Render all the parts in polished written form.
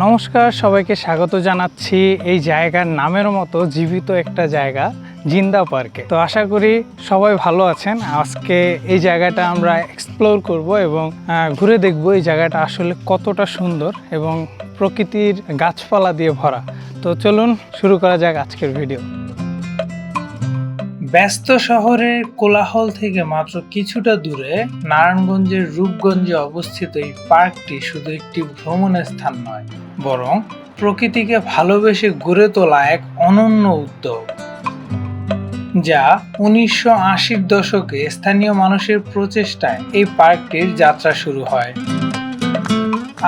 নমস্কার, সবাইকে স্বাগত জানাচ্ছি এই জায়গার নামের মতো জীবিত একটা জায়গা জিন্দা পার্কে। তো আশা করি সবাই ভালো আছেন। আজকে এই জায়গাটা আমরা এক্সপ্লোর করব এবং ঘুরে দেখব এই জায়গাটা আসলে কতটা সুন্দর এবং প্রকৃতির গাছপালা দিয়ে ভরা। তো চলুন শুরু করা যাক আজকের ভিডিও। ব্যস্ত শহরের কোলাহল থেকে মাত্র কিছুটা দূরে নারায়ণগঞ্জের রূপগঞ্জে অবস্থিত এই পার্কটি শুধু একটি ভ্রমণের স্থান নয়, বরং প্রকৃতিকে ভালোবেসে গড়ে তোলা এক অনন্য উদ্যোগ, যা 1980-র দশকে স্থানীয় মানুষের প্রচেষ্টায় এই পার্কটির যাত্রা শুরু হয়।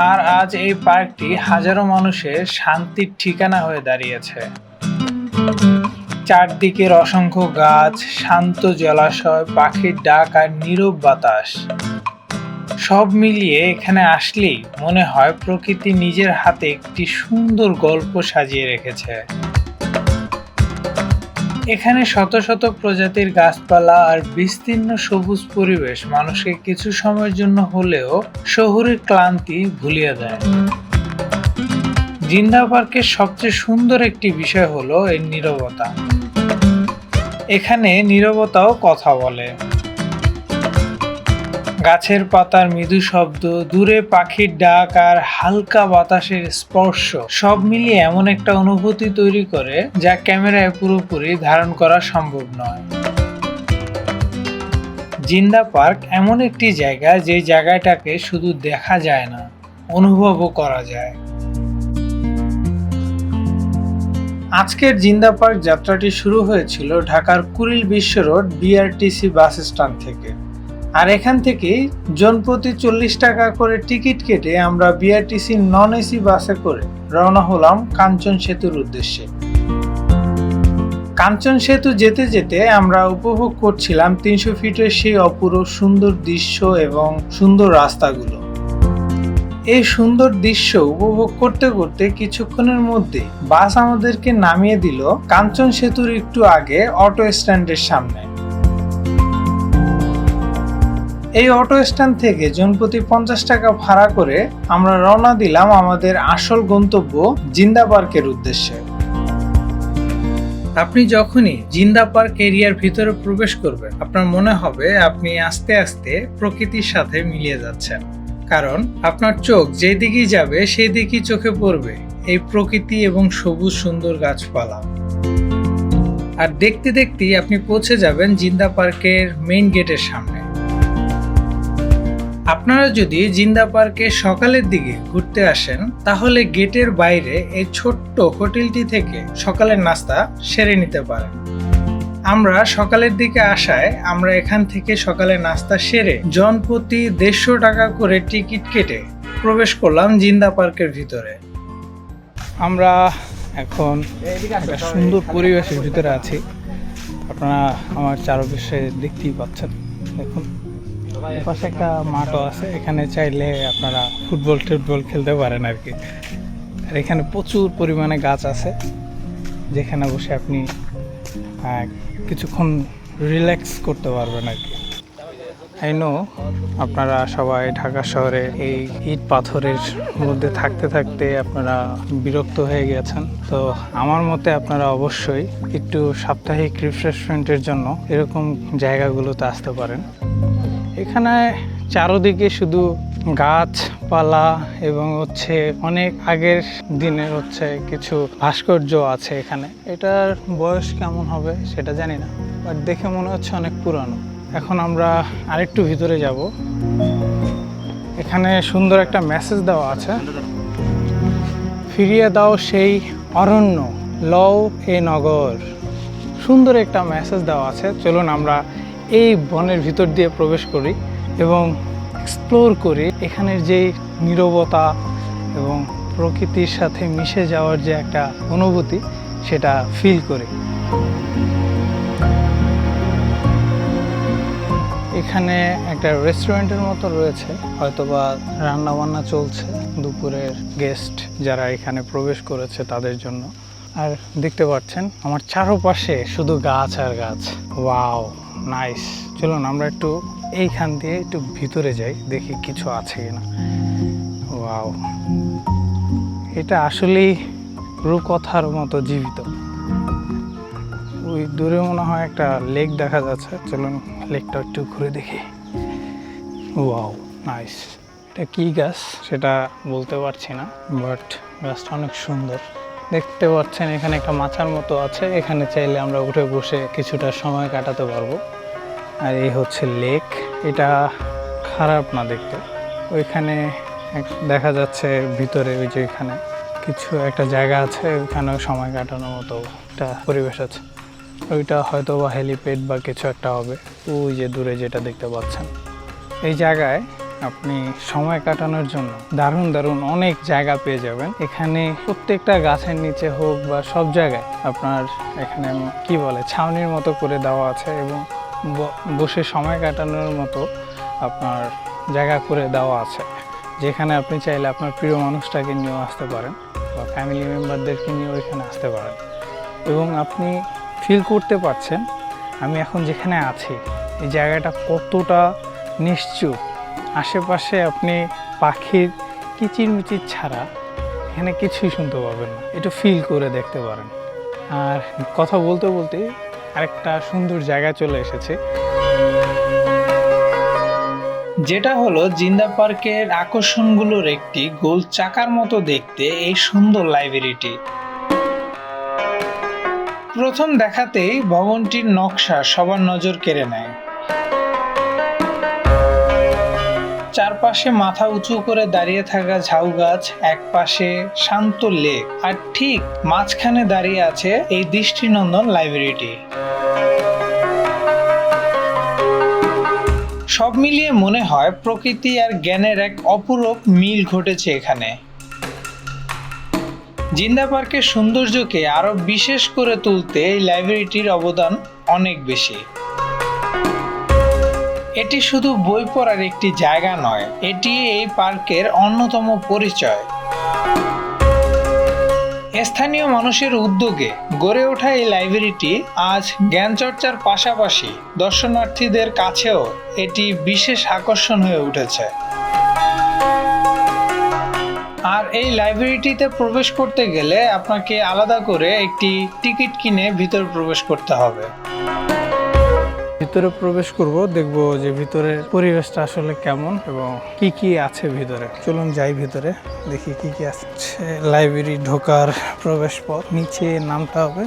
আর আজ এই পার্কটি হাজারো মানুষের শান্তির ঠিকানা হয়ে দাঁড়িয়েছে। চারদিকের অসংখ্য গাছ, শান্ত জলাশয়, পাখির ডাক আর নীরব বাতাস, সব মিলিয়ে এখানে আসলেই মনে হয় প্রকৃতি নিজের হাতে একটি সুন্দর গল্প সাজিয়ে রেখেছে। এখানে শত শত প্রজাতির গাছপালা আর বিস্তীর্ণ সবুজ পরিবেশ মানুষকে কিছু সময়ের জন্য হলেও শহুরের ক্লান্তি ভুলিয়ে দেয়। জিন্দা পার্কের সবচেয়ে সুন্দর একটি বিষয় হলো এর নীরবতা। এখানে নীরবতাও কথা বলে। গাছের পাতার মৃদু শব্দ, দূরে পাখির ডাক আর হালকা বাতাসের স্পর্শ সব মিলিয়ে এমন একটা অনুভূতি তৈরি করে যা ক্যামেরায় পুরোপুরি ধারণ করা সম্ভব নয়। জিন্দা পার্ক এমন একটি জায়গা যে জায়গাটাকে শুধু দেখা যায় না, অনুভবও করা যায়। আজকের জিন্দা পার্ক যাত্রাটি শুরু হয়েছিল ঢাকার কুড়িল বিশ্ব রোড বিআরটিসি বাস স্ট্যান্ড থেকে। আর এখান থেকে জনপ্রতি 40 টাকা করে টিকিট কেটে আমরা বিআরটিসি নন এসি বাসে করে রওনা হলাম কাঞ্চন সেতুর উদ্দেশ্যে। কাঞ্চন সেতু যেতে যেতে আমরা উপভোগ করছিলাম 300 ফিটের সেই অপূর্ব সুন্দর দৃশ্য এবং সুন্দর রাস্তাগুলো। এই সুন্দর দৃশ্য উপভোগ করতে করতে কিছুক্ষণের মধ্যে বাস আমাদেরকে নামিয়ে দিল কাঞ্চন সেতুর একটু আগে অটো স্ট্যান্ডের সামনে। এই অটো স্ট্যান্ড থেকে জনপ্রতি 50 টাকা ভাড়া করে আমরা রওনা দিলাম আমাদের আসল গন্তব্য জিন্দা পার্কের উদ্দেশ্যে। আপনি যখনই জিন্দা পার্ক এরিয়ার ভিতরে প্রবেশ করবেন, আপনার মনে হবে আপনি আস্তে আস্তে প্রকৃতির সাথে মিলিয়ে যাচ্ছেন, কারণ আপনার চোখ যেদিকেই যাবে সেই দিকেই চোখে পড়বে এই প্রকৃতি এবং সবুজ সুন্দর গাছপালা। আর দেখতে দেখতেই আপনি পৌঁছে যাবেন জিন্দা পার্কের মেইন গেটের সামনে। আপনারা যদি জিন্দা পার্কে সকালের দিকে ঘুরতে আসেন, তাহলে গেটের বাইরে এই ছোট্ট হোটেলটি থেকে সকালের নাস্তা সেরে নিতে পারেন। আমরা সকালের দিকে আসায় আমরা এখান থেকে সকালের নাস্তা সেরে জনপ্রতি 150 টাকা করে টিকিট কেটে প্রবেশ করলাম জিন্দা পার্কের ভিতরে। আমরা এখন একটা সুন্দর পরিবেশের ভিতরে আছি। আপনারা আমার চারপাশে দেখতেই পাচ্ছেন। দেখুন, পাশে একটা মাঠও আছে, এখানে চাইলে আপনারা ফুটবল খেলতে পারেন আর কি। আর এখানে প্রচুর পরিমাণে গাছ আছে, যেখানে বসে আপনি কিছুক্ষণ রিল্যাক্স করতে পারবেন আর কি। আই নো আপনারা সবাই ঢাকা শহরে এই ইট পাথরের মধ্যে থাকতে থাকতে আপনারা বিরক্ত হয়ে গেছেন। তো আমার মতে আপনারা অবশ্যই একটু সাপ্তাহিক রিফ্রেশমেন্টের জন্য এরকম জায়গাগুলোতে আসতে পারেন। এখানে চারদিকে শুধু গাছপালা এবং অনেক আগের দিনের কিছু ভাস্কর্য আছে এখানে। এটার বয়স কেমন হবে সেটা জানি না, বাট দেখে মনে হচ্ছে অনেক পুরানো। এখন আমরা আরেকটু ভিতরে যাব। এখানে সুন্দর একটা মেসেজ দেওয়া আছে, ফিরিয়ে দাও সেই অরণ্য, লও এ নগর। সুন্দর একটা মেসেজ দেওয়া আছে। চলুন আমরা এই বনের ভিতর দিয়ে প্রবেশ করি এবং এক্সপ্লোর করি এখানের যে নীরবতা এবং প্রকৃতির সাথে মিশে যাওয়ার যে একটা অনুভূতি, সেটা ফিল করি। এখানে একটা রেস্টুরেন্টের মতো রয়েছে, হয়তোবা রান্না বান্না চলছে দুপুরের গেস্ট যারা এখানে প্রবেশ করেছে তাদের জন্য। আর দেখতে পাচ্ছেন আমার চারপাশে শুধু গাছ আর গাছ। Wow, nice. চলুন আমরা একটু এইখান দিয়ে একটু ভিতরে যাই, দেখি কিছু আছে কিনা। ওয়াও, এটা আসলেই রূপকথার মতো জীবিত। ওই দূরে মনে হয় একটা লেক দেখা যাচ্ছে, চলুন লেকটা একটু ঘুরে দেখি। Wow, nice. এটা কি গাছ সেটা বলতে পারছি না, বাট গাছটা অনেক সুন্দর। দেখতে পাচ্ছেন এখানে একটা মাচার মতো আছে, এখানে চাইলে আমরা উঠে বসে কিছুটা সময় কাটাতে পারবো। আর এই হচ্ছে লেক। এটা খারাপ না দেখতে। ওইখানে দেখা যাচ্ছে ভিতরে ওই যে এখানে কিছু একটা জায়গা আছে, ওইখানে সময় কাটানোর মতো একটা পরিবেশ আছে। ওইটা হয়তো বা হেলিপ্যাড বা কিছু একটা হবে। ওই যে দূরে যেটা দেখতে পাচ্ছেন, এই জায়গায় আপনি সময় কাটানোর জন্য দারুণ দারুণ অনেক জায়গা পেয়ে যাবেন। এখানে প্রত্যেকটা গাছের নিচে হোক বা সব জায়গায় আপনার এখানে কি বলে ছাউনির মতো করে দেওয়া আছে, এবং বসে সময় কাটানোর মতো আপনার জায়গা করে দেওয়া আছে, যেখানে আপনি চাইলে আপনার প্রিয় মানুষটাকে নিয়েও আসতে পারেন বা ফ্যামিলি মেম্বারদেরকে নিয়েও এখানে আসতে পারেন। এবং আপনি ফিল করতে পারছেন আমি এখন যেখানে আছি এই জায়গাটা কতটা নিশ্চুপ। আশেপাশে আপনি পাখির কিচিরমিচির ছাড়া এখানে কিছুই শুনতে পাবেন না, একটু ফিল করে দেখতে পারেন। আর কথা বলতে বলতে আরেকটা সুন্দর জায়গা চলে এসেছে, যেটা হলো জিন্দা পার্কের আকর্ষণগুলোর একটি গোল চাকার মতো দেখতে এই সুন্দর লাইব্রেরিটি। প্রথম দেখাতেই ভবনটির নকশা সবার নজর কেড়ে নেয়। চারপাশে মাথা উঁচু করে দাঁড়িয়ে থাকা ঝাউ গাছ, এক পাশে শান্ত লেক, আর ঠিক মাঝখানে দাঁড়িয়ে আছে এই দৃষ্টিনন্দন লাইব্রেরিটি। সব মিলিয়ে মনে হয় প্রকৃতি আর জ্ঞানের এক অপূরূপ মিল ঘটেছে এখানে। জিন্দা পার্কের সৌন্দর্যকে আরো বিশেষ করে তুলতে এই লাইব্রেরিটির অবদান অনেক বেশি। এটি শুধু বই পড়ার একটি জায়গা নয়, এটি এই পার্কের অন্যতম পরিচয়। স্থানীয় মানুষের উদ্যোগে গড়ে ওঠা এই লাইব্রেরিটি আজ জ্ঞান চর্চার পাশাপাশি দর্শনার্থীদের কাছেও এটি বিশেষ আকর্ষণ হয়ে উঠেছে। আর এই লাইব্রেরিটিতে প্রবেশ করতে গেলে আপনাকে আলাদা করে একটি টিকিট কিনে ভিতরে প্রবেশ করতে হবে। ভিতরে প্রবেশ করব, দেখব যে ভিতরের পরিবেশটা আসলে কেমন এবং কি কি আছে ভিতরে। চলুন যাই ভিতরে, দেখি কি কি আছে। লাইব্রেরি ঢোকার প্রবেশ পথ, নিচে নামতে হবে।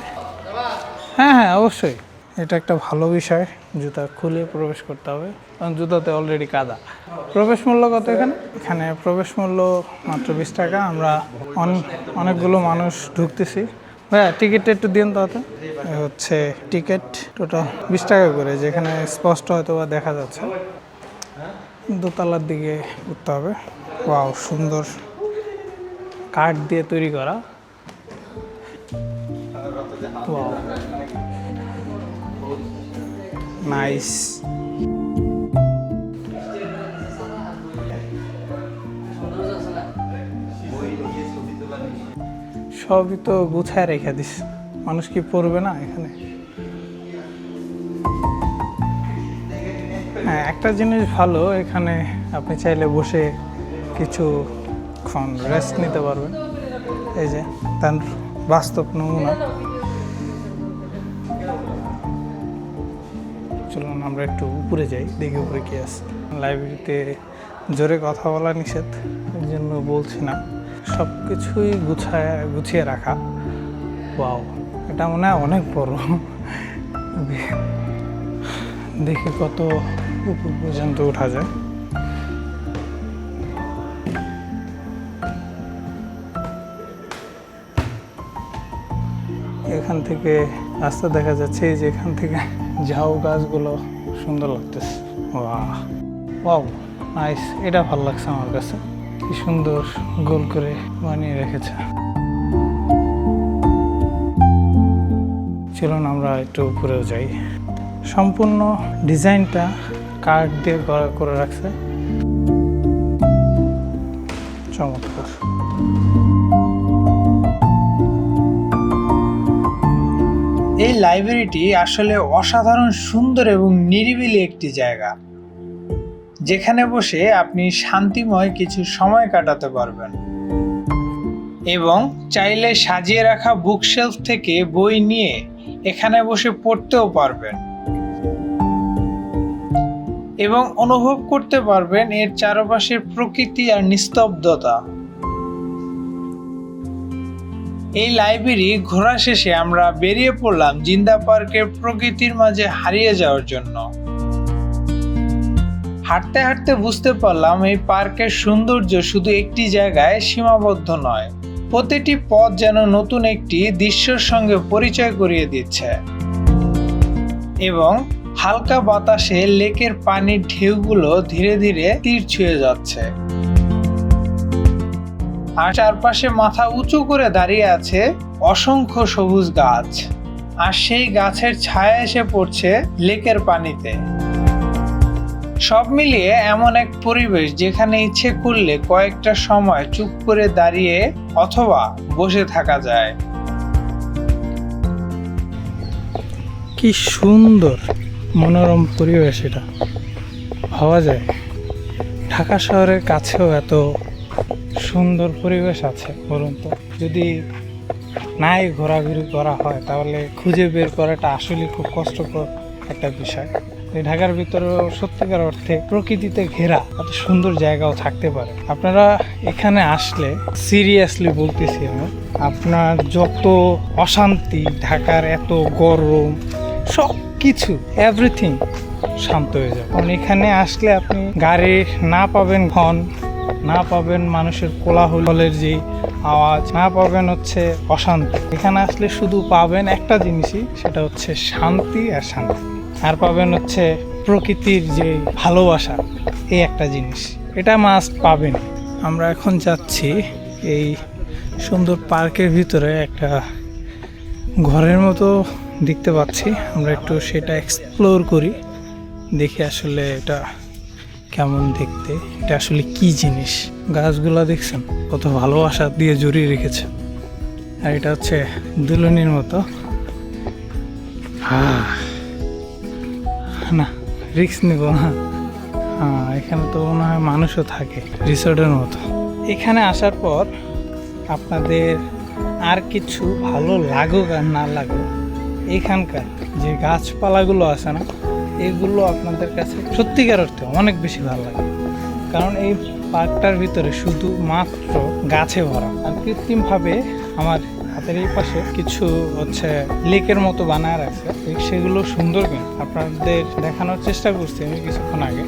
হ্যাঁ হ্যাঁ, অবশ্যই এটা একটা ভালো বিষয়, জুতা খুলে প্রবেশ করতে হবে কারণ জুতাতে অলরেডি কাদা। প্রবেশ মূল্য কত এখানে? এখানে প্রবেশ মূল্য মাত্র 20 টাকা। আমরা অনেকগুলো মানুষ ঢুকতেছি। ভাইয়া টিকিটটা একটু দিন তাতে। হচ্ছে টিকিট টোটাল 20 টাকা করে, যেখানে স্পষ্ট হয়তো বা দেখা যাচ্ছে। দোতলার দিকে উঠতে হবে। ওয়াও, সুন্দর কাঠ দিয়ে তৈরি করা। Wow, nice. সবই তো গুছায় রেখে দিস, মানুষ কি পড়বে না এখানে? হ্যাঁ, একটা জিনিস ভালো, এখানে আপনি চাইলে বসে কিছুক্ষণ রেস্ট নিতে পারবেন। এই যে তার বাস্তব নমুনা। চলুন আমরা একটু উপরে যাই, দেখি উপরে কি আছে। লাইব্রেরিতে জোরে কথা বলা নিষেধ, এর জন্য বলছি না। সব কিছুই গুছিয়ে রাখা। ওয়াও, এটা মনে হয় অনেক বড়। দেখি কত উপর পর্যন্ত ওঠা যায়। এখান থেকে রাস্তা দেখা যাচ্ছে, যে এখান থেকে ঝাউ গাছগুলো সুন্দর লাগতেছে। Wow, nice. এটা ভালো লাগছে আমার কাছে, কি সুন্দর গোল করে বানিয়ে রেখেছে। চলুন আমরা একটু উপরেও যাই। সম্পূর্ণ ডিজাইনটা কাঠ দিয়ে করে রাখছে, চমৎকার। এই লাইব্রেরিটি আসলে অসাধারণ সুন্দর এবং নিরিবিলি একটি জায়গা, যেখানে বসে আপনি শান্তিময় কিছু সময় কাটাতে পারবেন। এবং চাইলে সাজিয়ে রাখা বুকশেলফ থেকে বই নিয়ে এখানে বসে পড়তেও পারবেন এবং অনুভব করতে পারবেন এর চারপাশের প্রকৃতি আর নিস্তব্ধতা। এই লাইব্রেরি ঘোরা শেষে আমরা বেরিয়ে পড়লাম জিন্দা পার্কের প্রকৃতির মাঝে হারিয়ে যাওয়ার জন্য। হাঁটতে হাঁটতে বুঝতে পারলাম এই পার্কের সৌন্দর্য শুধু একটি জায়গায় সীমাবদ্ধ নয়, প্রতিটি পথ যেন নতুন একটি দৃশ্যের সঙ্গে পরিচয় করিয়ে দিচ্ছে এবং হালকা বাতাসে লেকের পানির ঢেউগুলো ধীরে ধীরে তীর ছুঁয়ে যাচ্ছে। আর চারপাশে মাথা উঁচু করে দাঁড়িয়ে আছে অসংখ্য সবুজ গাছ, আর সেই গাছের ছায়া এসে পড়ছে লেকের পানিতে। সব মিলিয়ে এমন এক পরিবেশ যেখানে ইচ্ছে করলে কয়েকটা সময় চুপ করে দাঁড়িয়ে অথবা বসে থাকা যায়। কি সুন্দর মনোরম পরিবেশ, এটা ভাবা যায় ঢাকা শহরের কাছেও এত সুন্দর পরিবেশ আছে। বলুন তো, যদি নাই ঘোরাঘুরি করা হয় তাহলে খুঁজে বের করাটা আসলে খুব কষ্টকর একটা বিষয়। এই ঢাকার ভিতরেও সত্যিকার অর্থে প্রকৃতিতে ঘেরা এত সুন্দর জায়গাও থাকতে পারে। আপনারা এখানে আসলে সিরিয়াসলি বলতেছি আমি, আপনার যত অশান্তি, ঢাকার এত গরম, সব কিছু এভরিথিং শান্ত হয়ে যাবে। কারণ এখানে আসলে আপনি গাড়ি না পাবেন হর্ন, না পাবেন মানুষের কোলাহলের যে আওয়াজ, না পাবেন হচ্ছে অশান্তি। এখানে আসলে শুধু পাবেন একটা জিনিসই, সেটা হচ্ছে শান্তি আর শান্তি। আর পাবেন হচ্ছে প্রকৃতির যে ভালোবাসা, এই একটা জিনিস, এটা মাস্ট পাবেন। আমরা এখন যাচ্ছি এই সুন্দর পার্কের ভিতরে একটা ঘরের মতো দেখতে পাচ্ছি। আমরা একটু সেটা এক্সপ্লোর করি, দেখি আসলে এটা কেমন দেখতে, এটা আসলে কি জিনিস। গাছগুলা দেখছেন কত ভালোবাসা দিয়ে জড়িয়ে রেখেছে। আর এটা হচ্ছে দুলনির মতো। না, রিস্ক নিব না। হ্যাঁ, এখানে তো মনে হয় মানুষও থাকে রিসোর্টের মতো। এখানে আসার পর আপনাদের আর কিছু ভালো লাগুক আর না লাগুক, এখানকার যে গাছপালাগুলো আছে না, এগুলো আপনাদের কাছে সত্যিকার অর্থে অনেক বেশি ভালো লাগে। কারণ এই পার্কটার ভিতরে শুধু মাত্র গাছে ভরা, আর কৃত্রিমভাবে আমার হাতের এই পাশে কিছু হচ্ছে লেকের মতো বানায় রাখছে, সেগুলো সুন্দর। কিন্তু আপনাদের দেখানোর চেষ্টা করছি আমি কিছুক্ষণ আগে।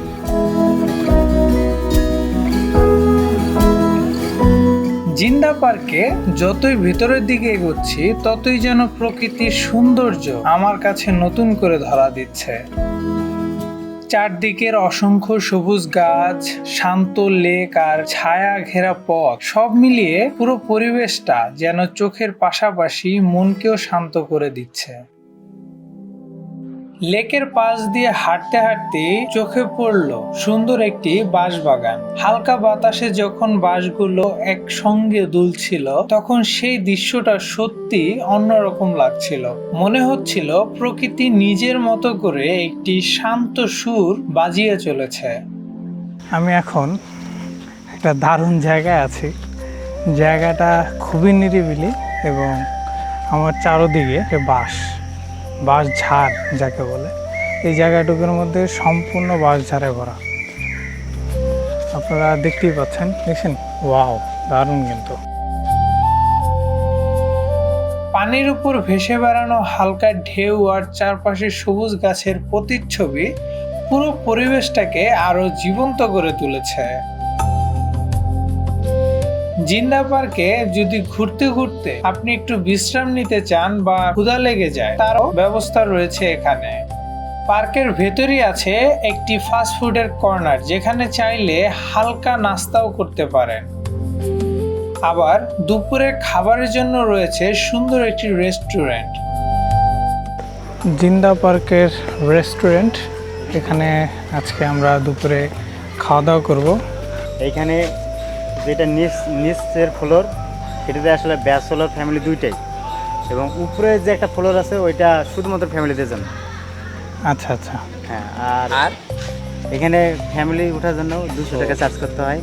জিন্দা পার্কে যতই ভেতরের দিকে এগোচ্ছি ততই যেন প্রকৃতির সৌন্দর্য আমার কাছে নতুন করে ধরা দিচ্ছে। চারদিকের অসংখ্য সবুজ গাছ, শান্ত লেক আর ছায়া ঘেরা পথ, সব মিলিয়ে পুরো পরিবেশটা যেন চোখের পাশাপাশি মনকেও শান্ত করে দিচ্ছে। লেকের পাশ দিয়ে হাঁটতে হাঁটতে চোখে পড়লো সুন্দর একটি বাঁশবাগান। হালকা বাতাসে যখন বাঁশগুলো একসঙ্গে দুলছিল তখন সেই দৃশ্যটা সত্যি অন্যরকম লাগছিল। মনে হচ্ছিল প্রকৃতি নিজের মতো করে একটি শান্ত সুর বাজিয়ে চলেছে। আমি এখন একটা দারুণ জায়গায় আছি। জায়গাটা খুবই নিরিবিলি এবং আমার চারদিকে বাঁশ ঝাড় যাকে বলে, এই জায়গাটুকুর মধ্যে সম্পূর্ণ বাঁশ ঝাড়ে ভরা। আপনারা দেখতেই পাচ্ছেন, দেখছেন? ওয়াও, দারুণ। কিন্তু পানির উপর ভেসে বেড়ানো হালকা ঢেউ আর চারপাশে সবুজ গাছের প্রতিচ্ছবি পুরো পরিবেশটাকে আরো জীবন্ত করে তুলেছে। জিন্দা পার্কে যদি ঘুরতে ঘুরতে আপনি একটু বিশ্রাম নিতে চান বা ক্ষুধা লেগে যায়, তারও ব্যবস্থা রয়েছে এখানে। পার্কের ভেতরই আছে একটি ফাস্ট ফুডের কর্নার, যেখানে চাইলে হালকা নাস্তাও করতে পারেন। আবার দুপুরে খাবারের জন্য রয়েছে সুন্দর একটি রেস্টুরেন্ট। জিন্দা পার্কের রেস্টুরেন্ট, এখানে আজকে আমরা দুপুরে খাওয়া দাওয়া করব। এইখানে যেটা নিচের ফ্লোর, সেটাতে আসলে ব্যাচেলর ফ্যামিলি দুইটাই, এবং উপরে যে একটা ফ্লোর আছে ওইটা শুধুমাত্র ফ্যামিলিদের জন্য। আচ্ছা আচ্ছা। হ্যাঁ, আর এখানে ফ্যামিলি ওঠার জন্য 200 টাকা চার্জ করতে হয়।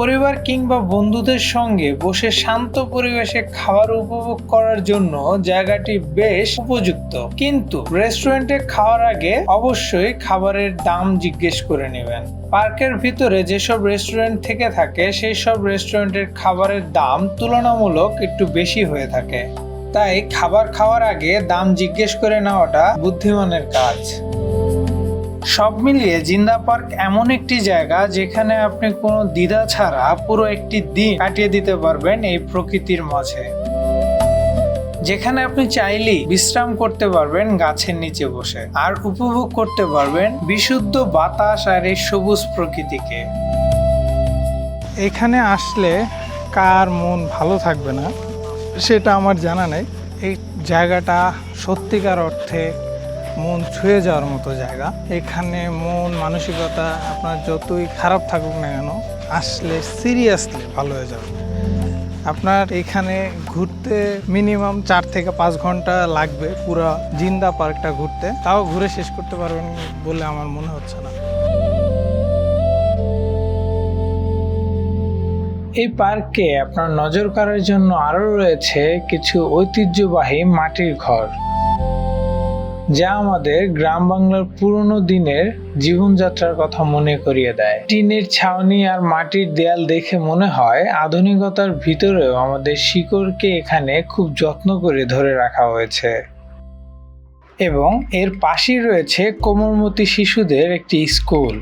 পরিবার কিংবা বন্ধুদের সঙ্গে বসে শান্ত পরিবেশে খাবার উপভোগ করার জন্য জায়গাটি বেশ উপযুক্ত, কিন্তু রেস্টুরেন্টে খাওয়ার আগে অবশ্যই খাবারের দাম জিজ্ঞেস করে নেবেন। পার্কের ভিতরে যেসব রেস্টুরেন্ট থেকে থাকে সেই সব রেস্টুরেন্টের খাবারের দাম তুলনামূলক একটু বেশি হয়ে থাকে, তাই খাবার খাওয়ার আগে দাম জিজ্ঞেস করে নেওয়াটা বুদ্ধিমানের কাজ। সব মিলিয়ে জিন্দা পার্ক এমন একটি জায়গা যেখানে আপনি কোনো দ্বিধা ছাড়া পুরো একটি দিন কাটিয়ে দিতে পারবেন এই প্রকৃতির মাঝে, যেখানে আপনি চাইলেই বিশ্রাম করতে পারবেন গাছের নিচে বসে আর উপভোগ করতে পারবেন বিশুদ্ধ বাতাস আর এই সবুজ প্রকৃতিকে। এখানে আসলে কার মন ভালো থাকবে না সেটা আমার জানা নেই। এই জায়গাটা সত্যিকার অর্থে মন ছুঁয়ে যাওয়ার মতো জায়গা। এখানে মন মানসিকতা আপনার যতই খারাপ থাকুক না কেন, আসলে সিরিয়াসলি ভালো হয়ে যাবে। আপনার এখানে ঘুরতে মিনিমাম 4 থেকে 5 ঘন্টা লাগবে পুরো জিন্দা পার্কটা ঘুরতে, তাও ঘুরে শেষ করতে পারবেন বলে আমার মনে হচ্ছে না। এই পার্কে আপনার নজর কাড়ার জন্য আরো রয়েছে কিছু ঐতিহ্যবাহী মাটির ঘর, যা আমাদের গ্রাম বাংলার পুরনো দিনের জীবনযাত্রার কথা মনে করিয়ে দেয়। টিনের ছাউনি আর মাটির দেয়াল দেখে মনে হয় আধুনিকতার ভিতরেও আমাদের শিকড়কে এখানে খুব যত্ন করে ধরে রাখা হয়েছে। এবং এর পাশেই রয়েছে কোমলমতি শিশুদের একটি স্কুল।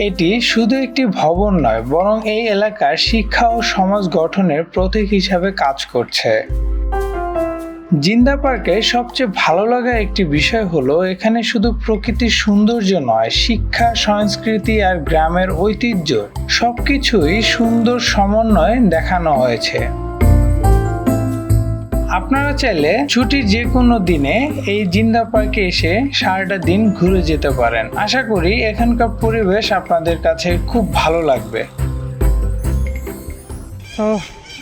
এটি শুধু একটি ভবন নয়, বরং এই এলাকার শিক্ষা ও সমাজ গঠনের প্রতীক হিসাবে কাজ করছে। জিন্দা পার্কে সবচেয়ে ভালো লাগা একটি বিষয় হলো এখানে শুধু প্রকৃতির সৌন্দর্য নয়, শিক্ষা, সংস্কৃতি আর গ্রামের ঐতিহ্য সবকিছুই সুন্দর সমন্বয় দেখানো হয়েছে। আপনারা চাইলে ছুটির যে কোনো দিনে এই জিন্দা পার্কে এসে সারাটা দিন ঘুরে যেতে পারেন। আশা করি এখানকার পরিবেশ আপনাদের কাছে খুব ভালো লাগবে। তো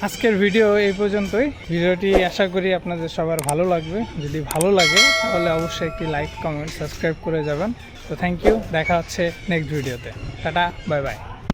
আজকের ভিডিও এই পর্যন্তই। ভিডিওটি আশা করি আপনাদের সবার ভালো লাগবে। যদি ভালো লাগে তাহলে অবশ্যই একটি লাইক, কমেন্ট, সাবস্ক্রাইব করে যাবেন। তো থ্যাংক ইউ, দেখা হচ্ছে নেক্সট ভিডিওতে। Tata, bye bye.